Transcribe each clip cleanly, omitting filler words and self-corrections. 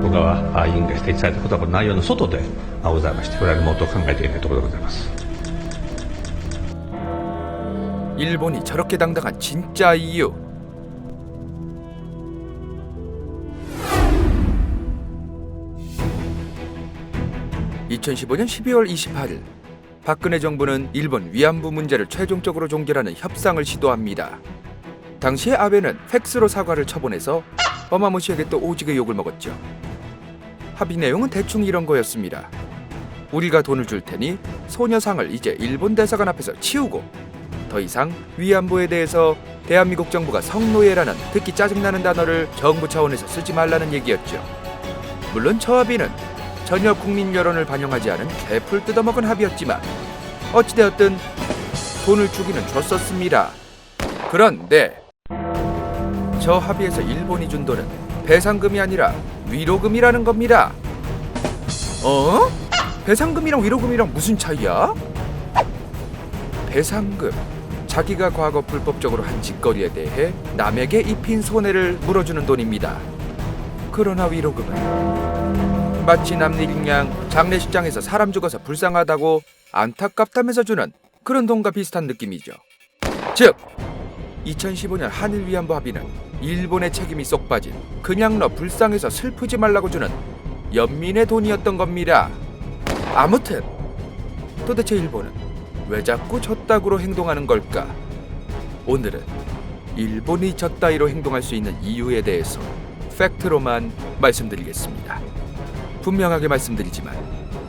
僕らは委員が指摘されたことはこの内容の外でございまして、これはもっと考えていないところでございます。 일본이 저렇게 당당한 진짜 이유. (2015년 12월 28일) 박근혜 정부는 일본 위안부 문제를 최종적으로 종결하는 협상을 시도합니다. 당시에 아베는 팩스로 사과를 처분해서 어마무시하게 또 오지게 욕을 먹었죠. 합의 내용은 대충 이런 거였습니다. 우리가 돈을 줄 테니 소녀상을 이제 일본 대사관 앞에서 치우고 더 이상 위안부에 대해서 대한민국 정부가 성노예라는 듣기 짜증나는 단어를 정부 차원에서 쓰지 말라는 얘기였죠. 물론 저 합의는 전혀 국민 여론을 반영하지 않은 개풀 뜯어먹은 합의였지만 어찌되었든 돈을 주기는 줬었습니다. 그런데 저 합의에서 일본이 준 돈은 배상금이 아니라 위로금이라는 겁니다. 어? 배상금이랑 위로금이랑 무슨 차이야? 배상금, 자기가 과거 불법적으로 한 짓거리에 대해 남에게 입힌 손해를 물어주는 돈입니다. 그러나 위로금은 마치 남일인 양 장례식장에서 사람 죽어서 불쌍하다고 안타깝다면서 주는 그런 돈과 비슷한 느낌이죠. 즉 2015년 한일 위안부 합의는 일본의 책임이 쏙 빠진 그냥 너 불쌍해서 슬프지 말라고 주는 연민의 돈이었던 겁니다. 아무튼 도대체 일본은 왜 자꾸 졌다구로 행동하는 걸까? 오늘은 일본이 졌다이로 행동할 수 있는 이유에 대해서 팩트로만 말씀드리겠습니다. 분명하게 말씀드리지만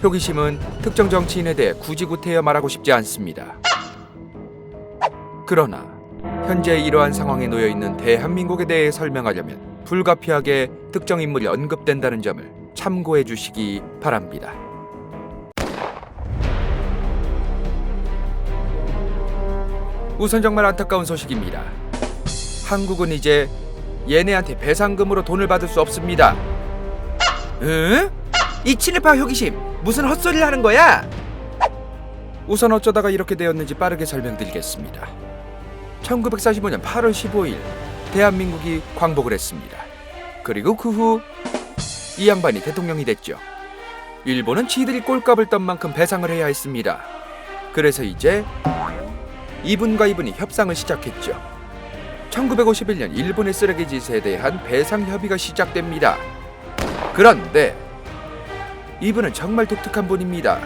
호기심은 특정 정치인에 대해 굳이 구태여 말하고 싶지 않습니다. 그러나 현재 이러한 상황에 놓여 있는 대한민국에 대해 설명하려면 불가피하게 특정 인물이 언급된다는 점을 참고해 주시기 바랍니다. 우선 정말 안타까운 소식입니다. 한국은 이제 얘네한테 배상금으로 돈을 받을 수 없습니다. 응? 이 친일파 호기심 무슨 헛소리를 하는 거야? 우선 어쩌다가 이렇게 되었는지 빠르게 설명드리겠습니다. 1945년 8월 15일 대한민국이 광복을 했습니다. 그리고 그 후 이 양반이 대통령이 됐죠. 일본은 지들이 꼴값을 떤 만큼 배상을 해야 했습니다. 그래서 이제 이분과 이분이 협상을 시작했죠. 1951년 일본의 쓰레기 짓에 대한 배상 협의가 시작됩니다. 그런데 이분은 정말 독특한 분입니다.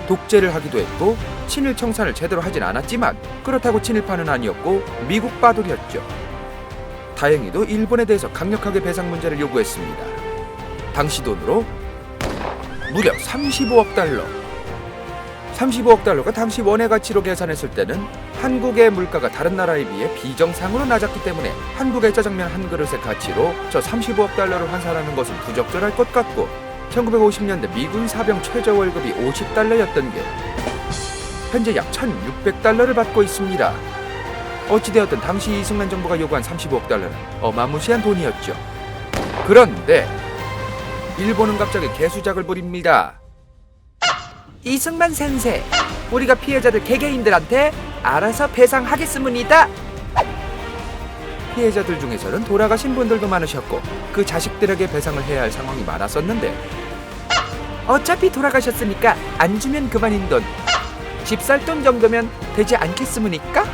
독재를 하기도 했고 친일 청산을 제대로 하진 않았지만 그렇다고 친일파는 아니었고 미국 빠돌이었죠. 다행히도 일본에 대해서 강력하게 배상 문제를 요구했습니다. 당시 돈으로 무려 35억 달러. 35억 달러가 당시 원의 가치로 계산했을 때는 한국의 물가가 다른 나라에 비해 비정상으로 낮았기 때문에 한국의 짜장면 한 그릇의 가치로 저 35억 달러를 환산하는 것은 부적절할 것 같고 1950년대 미군 사병 최저 월급이 50달러였던 게 현재 약 1600달러를 받고 있습니다. 어찌되었든 당시 이승만 정부가 요구한 35억 달러는 어마무시한 돈이었죠. 그런데 일본은 갑자기 개수작을 부립니다. 이승만 센세, 우리가 피해자들 개개인들한테 알아서 배상하겠습니다. 피해자들 중에서는 돌아가신 분들도 많으셨고 그 자식들에게 배상을 해야 할 상황이 많았었는데 어차피 돌아가셨으니까 안 주면 그만인 돈, 집 살 돈 정도면 되지 않겠습니까?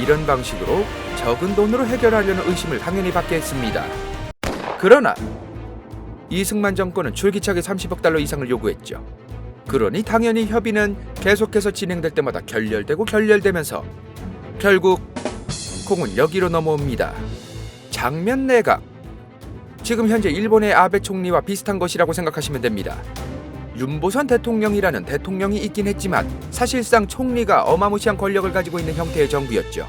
이런 방식으로 적은 돈으로 해결하려는 의심을 당연히 받게 했습니다. 그러나 이승만 정권은 줄기차게 30억 달러 이상을 요구했죠. 그러니 당연히 협의는 계속해서 진행될 때마다 결렬되면서 결국 공은 여기로 넘어옵니다. 장면 내각. 지금 현재 일본의 아베 총리와 비슷한 것이라고 생각하시면 됩니다. 윤보선 대통령이라는 대통령이 있긴 했지만 사실상 총리가 어마무시한 권력을 가지고 있는 형태의 정부였죠.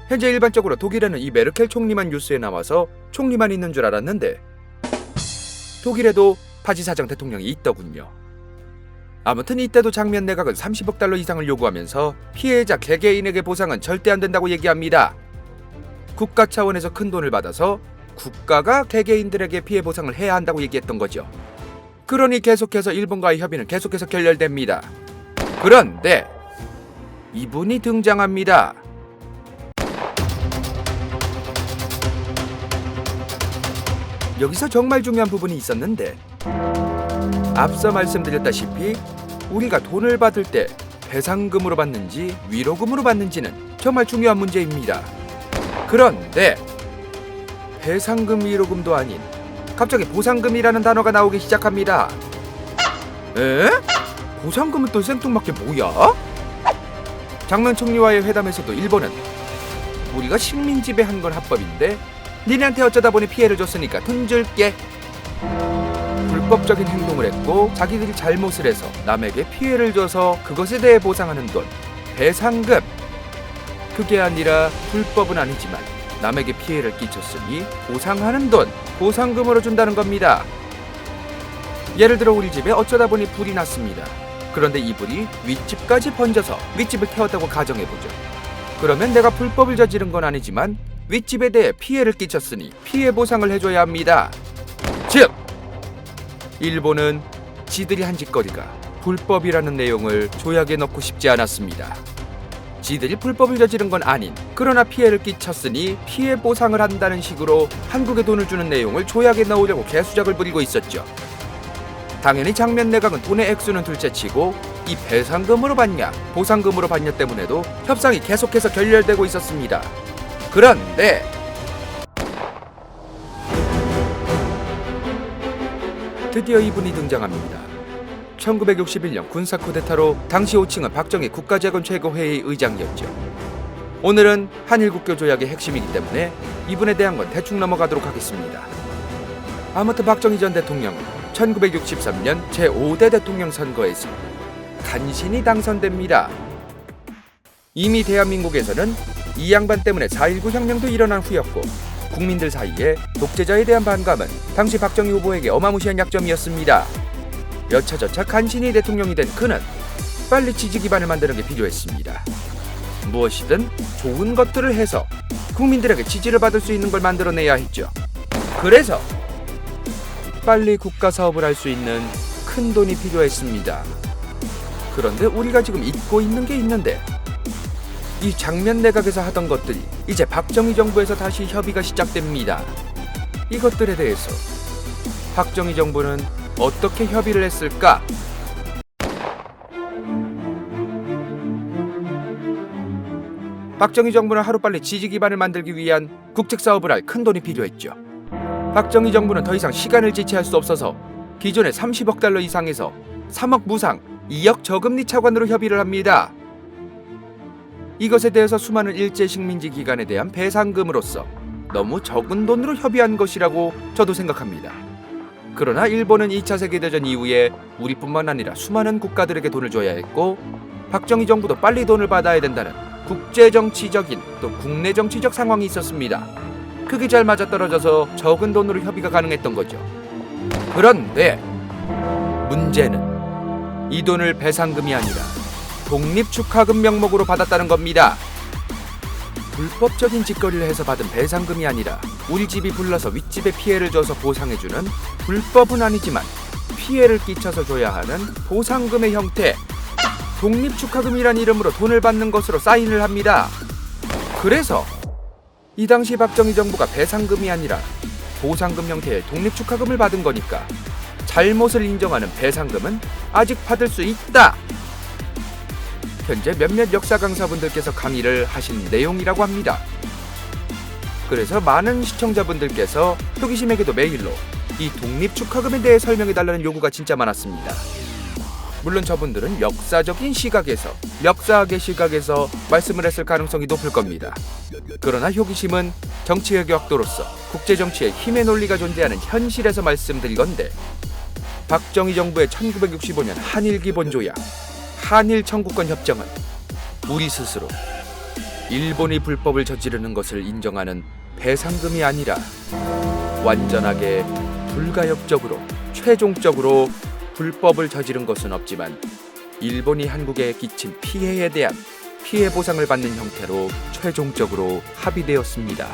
현재 일반적으로 독일에는 이 메르켈 총리만 뉴스에 나와서 총리만 있는 줄 알았는데 독일에도 파지사장 대통령이 있더군요. 아무튼 이때도 장면 내각은 30억 달러 이상을 요구하면서 피해자 개개인에게 보상은 절대 안 된다고 얘기합니다. 국가 차원에서 큰 돈을 받아서 국가가 개개인들에게 피해 보상을 해야 한다고 얘기했던 거죠. 그러니 계속해서 일본과의 협의는 계속해서 결렬됩니다. 그런데 이분이 등장합니다. 여기서 정말 중요한 부분이 있었는데, 앞서 말씀드렸다시피 우리가 돈을 받을 때 배상금으로 받는지 위로금으로 받는지는 정말 중요한 문제입니다. 그런데 배상금 위로금도 아닌 갑자기 보상금이라는 단어가 나오기 시작합니다. 에? 보상금은 또 생뚱맞게 뭐야? 장면 총리와의 회담에서도 일본은 우리가 식민 지배한 건 합법인데 니네한테 어쩌다 보니 피해를 줬으니까 돈 줄게. 불법적인 행동을 했고 자기들이 잘못을 해서 남에게 피해를 줘서 그것에 대해 보상하는 돈, 배상금. 그게 아니라 불법은 아니지만 남에게 피해를 끼쳤으니 보상하는 돈, 보상금으로 준다는 겁니다. 예를 들어 우리 집에 어쩌다 보니 불이 났습니다. 그런데 이 불이 윗집까지 번져서 윗집을 태웠다고 가정해보죠. 그러면 내가 불법을 저지른 건 아니지만 윗집에 대해 피해를 끼쳤으니 피해 보상을 해줘야 합니다. 즉! 일본은 지들이 한 짓거리가 불법이라는 내용을 조약에 넣고 싶지 않았습니다. 지들이 불법을 저지른 건 아닌, 그러나 피해를 끼쳤으니 피해 보상을 한다는 식으로 한국에 돈을 주는 내용을 조약에 넣으려고 개수작을 부리고 있었죠. 당연히 장면 내각은 돈의 액수는 둘째치고 이 배상금으로 받냐 보상금으로 받냐 때문에도 협상이 계속해서 결렬되고 있었습니다. 그런데 드디어 이분이 등장합니다. 1961년 군사 쿠데타로 당시 호칭은 박정희 국가재건 최고회의 의장이었죠. 오늘은 한일국교 조약의 핵심이기 때문에 이분에 대한 건 대충 넘어가도록 하겠습니다. 아무튼 박정희 전 대통령은 1963년 제5대 대통령 선거에서 간신히 당선됩니다. 이미 대한민국에서는 이 양반 때문에 4.19 혁명도 일어난 후였고 국민들 사이에 독재자에 대한 반감은 당시 박정희 후보에게 어마무시한 약점이었습니다. 여차저차 간신히 대통령이 된 그는 빨리 지지 기반을 만드는 게 필요했습니다. 무엇이든 좋은 것들을 해서 국민들에게 지지를 받을 수 있는 걸 만들어내야 했죠. 그래서 빨리 국가 사업을 할 수 있는 큰 돈이 필요했습니다. 그런데 우리가 지금 잊고 있는 게 있는데, 이 장면 내각에서 하던 것들이 이제 박정희 정부에서 다시 협의가 시작됩니다. 이것들에 대해서 박정희 정부는 어떻게 협의를 했을까? 박정희 정부는 하루빨리 지지 기반을 만들기 위한 국책 사업을 할 큰 돈이 필요했죠. 박정희 정부는 더 이상 시간을 지체할 수 없어서 기존의 30억 달러 이상에서 3억 무상, 2억 저금리 차관으로 협의를 합니다. 이것에 대해서 수많은 일제 식민지 기간에 대한 배상금으로서 너무 적은 돈으로 협의한 것이라고 저도 생각합니다. 그러나 일본은 2차 세계대전 이후에 우리뿐만 아니라 수많은 국가들에게 돈을 줘야 했고 박정희 정부도 빨리 돈을 받아야 된다는 국제정치적인 또 국내정치적 상황이 있었습니다. 그게 잘 맞아떨어져서 적은 돈으로 협의가 가능했던 거죠. 그런데 문제는 이 돈을 배상금이 아니라 독립축하금 명목으로 받았다는 겁니다. 불법적인 짓거리를 해서 받은 배상금이 아니라 우리 집이 불나서 윗집에 피해를 줘서 보상해주는, 불법은 아니지만 피해를 끼쳐서 줘야 하는 보상금의 형태, 독립축하금이란 이름으로 돈을 받는 것으로 사인을 합니다. 그래서 이 당시 박정희 정부가 배상금이 아니라 보상금 형태의 독립축하금을 받은 거니까 잘못을 인정하는 배상금은 아직 받을 수 있다. 현재 몇몇 역사 강사분들께서 강의를 하신 내용이라고 합니다. 그래서 많은 시청자분들께서 호기심에게도 메일로 이 독립축하금에 대해 설명해달라는 요구가 진짜 많았습니다. 물론 저분들은 역사적인 시각에서, 역사학의 시각에서 말씀을 했을 가능성이 높을 겁니다. 그러나 호기심은 정치의 격도로서 국제정치의 힘의 논리가 존재하는 현실에서 말씀드릴 건데, 박정희 정부의 1965년 한일기본조약, 한일 청구권 협정은 우리 스스로 일본이 불법을 저지르는 것을 인정하는 배상금이 아니라 완전하게 불가역적으로 최종적으로 불법을 저지른 것은 없지만 일본이 한국에 끼친 피해에 대한 피해 보상을 받는 형태로 최종적으로 합의되었습니다.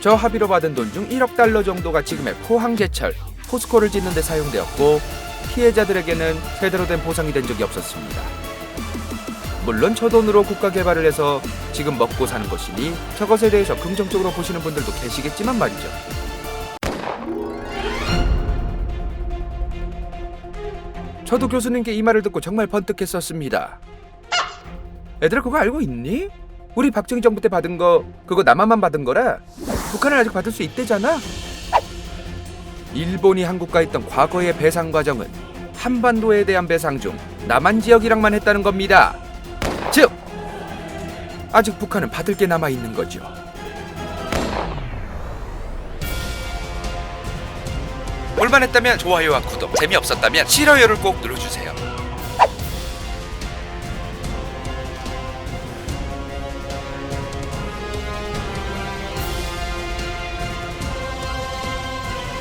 저 합의로 받은 돈 중 1억 달러 정도가 지금의 포항제철, 포스코를 짓는 데 사용되었고 피해자들에게는 제대로 된 보상이 된 적이 없었습니다. 물론 저 돈으로 국가 개발을 해서 지금 먹고 사는 것이니 저것에 대해서 긍정적으로 보시는 분들도 계시겠지만 말이죠. 저도 교수님께 이 말을 듣고 정말 번뜩했었습니다. 애들아 그거 알고 있니? 우리 박정희 정부 때 받은 거 그거 남한만 받은 거라 북한은 아직 받을 수 있대잖아. 일본이 한국과 했던 과거의 배상 과정은 한반도에 대한 배상 중 남한 지역이랑만 했다는 겁니다. 즉 아직 북한은 받을 게 남아 있는 거죠. 볼만했다면 좋아요와 구독, 재미없었다면 싫어요를 꼭 눌러주세요.